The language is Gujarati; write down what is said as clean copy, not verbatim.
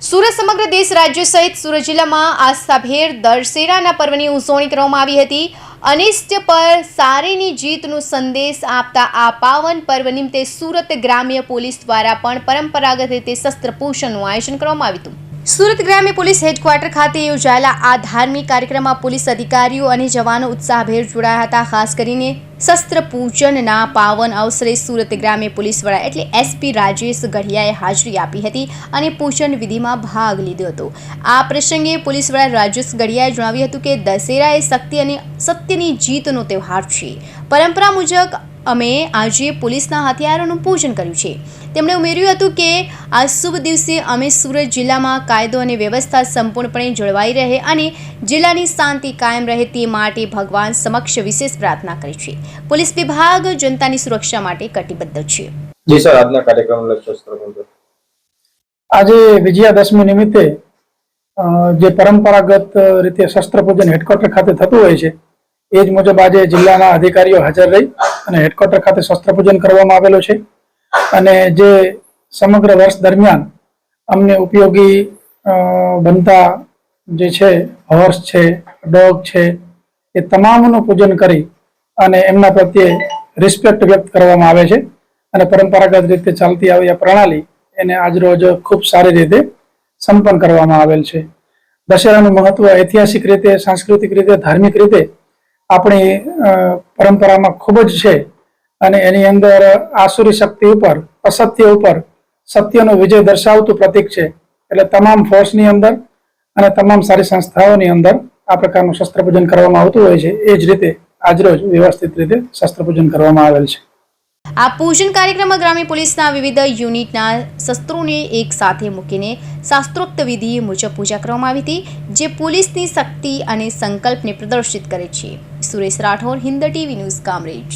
સુરત સમગ્ર દેશ રાજ્ય સહિત સુરત જિલ્લામાં આસ્થાભેર દશેરાના પર્વની ઉજવણી કરવામાં આવી હતી। અનિષ્ટ પર સારીની જીતનો સંદેશ આપતા આ પાવન પર્વ નિમિત્તે સુરત ગ્રામ્ય પોલીસ દ્વારા પણ પરંપરાગત રીતે શસ્ત્ર પૂજનનું આયોજન કરવામાં આવ્યું હતું। સુરત ગ્રામ્ય પોલીસ હેડક્વાર્ટર ખાતે યોજાયેલા આ ધાર્મિક કાર્યક્રમમાં પોલીસ અધિકારીઓ અને જવાનો ઉત્સાહભેર જોડાયા હતા। ખાસ કરીને શસ્ત્ર પૂજનના પાવન અવસરે સુરત ગ્રામ્ય પોલીસ વડા એટલે એસપી રાજેશ ગઢિયાએ હાજરી આપી હતી અને પૂજન વિધિમાં ભાગ લીધો હતો। આ પ્રસંગે પોલીસ વડા રાજેશ ગઢિયાએ જણાવ્યું હતું કે દશેરા એ શક્તિ અને સત્યની જીતનો તહેવાર છે। પરંપરા મુજબ અમે આજે પોલીસના હથિયારોનું પૂજન કર્યું છે। તેમણે ઉમેર્યું હતું કે આ શુભ દિવસે અમે સુરત જિલ્લામાં કાયદો અને વ્યવસ્થા સંપૂર્ણપણે જળવાઈ રહે અને જિલ્લાની શાંતિ કાયમ રહે તે માટે ભગવાન સમક્ષ વિશેષ પ્રાર્થના કરી છે। પોલીસ વિભાગ જનતાની સુરક્ષા માટે કટિબદ્ધ છે। જી સર, આજના કાર્યક્રમ શસ્ત્ર આજે વિજયાદશમી નિમિત્તે જે પરંપરાગત રીતે શસ્ત્ર પૂજન હેડક્વાર્ટર ખાતે થતું હોય છે એ જ મુજબ આજે જિલ્લાના અધિકારીઓ હાજર રહી અને હેડક્વાર્ટર ખાતે શસ્ત્ર પૂજન કરવામાં આવેલો છે અને જે સમગ્ર વર્ષ દરમિયાન અમને ઉપયોગી બનતા જે છે હોર્સ છે, ડોગ છે, એ તમામનું પૂજન કરી અને એમના પ્રત્યે રિસ્પેક્ટ વ્યક્ત કરવામાં આવે છે અને પરંપરાગત રીતે ચાલતી આવી આ પ્રણાલી એને આજરોજ ખૂબ સારી રીતે સંપન્ન કરવામાં આવેલ છે। દશેરાનું મહત્વ ઐતિહાસિક રીતે, સાંસ્કૃતિક રીતે, ધાર્મિક રીતે આપણી પરંપરામાં ખૂબ જ છે અને એની અંદર આસુરી શક્તિ ઉપર, અસત્ય ઉપર સત્યનો વિજય દર્શાવતું પ્રતીક છે। એટલે તમામ ફોર્સની અંદર અને તમામ સારી સંસ્થાઓની અંદર આ પ્રકારનું શસ્ત્ર પૂજન કરવામાં આવતું હોય છે। એ જ રીતે આજરોજ વ્યવસ્થિત રીતે શસ્ત્ર પૂજન કરવામાં આવેલ છે। આ પૂજન કાર્યક્રમમાં ગ્રામ્ય પોલીસના વિવિધ યુનિટના શસ્ત્રોને એક સાથે મૂકીને શાસ્ત્રોક્ત વિધિ મુજબ પૂજા કરવામાં આવી હતી, જે પોલીસની શક્તિ અને સંકલ્પને પ્રદર્શિત કરે છે। Suresh Rathod, Hind TV news, Kamrej.